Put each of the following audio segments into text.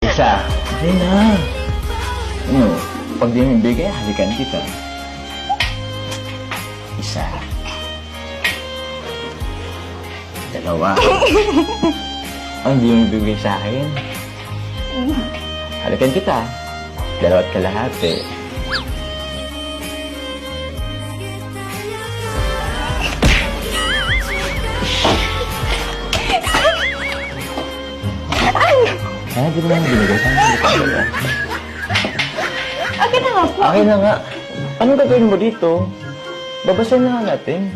Isa. Ay na. Ano, pag di mo ibigay, halikan kita. Isa. Dalawa. Ang di mo ibigay sa akin. Halikan kita. Dalawa't kalahati. Ay, di naman binigay sa akin. Akin na nga po. Akin na nga. Anong gagawin mo dito? Babasahin na nga natin.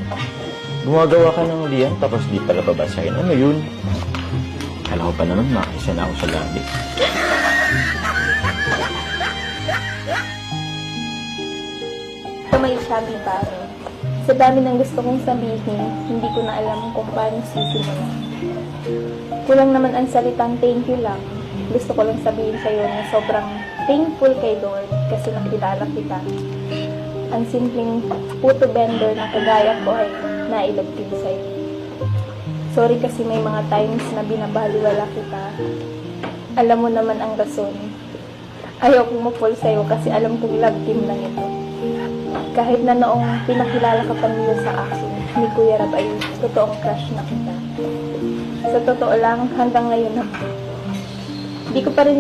Gumagawa ka ng liyan tapos di pala babasahin. Ano yun? Kala ko pa naman makisa na ako sa labis. May sabi pare. Sa dami ng gusto kong sabihin, hindi ko na alam kung paano sisimulan. Kulang naman ang salitang thank you lang. Gusto ko lang sabihin sa'yo na sobrang thankful kay Lord kasi nakilala kita. Ang simpleng puto vendor na kagaya ko ay nailagtin sa'yo. Sorry kasi may mga times na binabaliwala kita. Alam mo naman ang rason. Ayaw kong mapol sa'yo kasi alam kong love team lang ito. Kahit na noong pinakilala ka pa nila sa akin, ni Kuya Rab ay totoong crush na kita. Sa totoo lang, hanggang ngayon hindi ko pa rin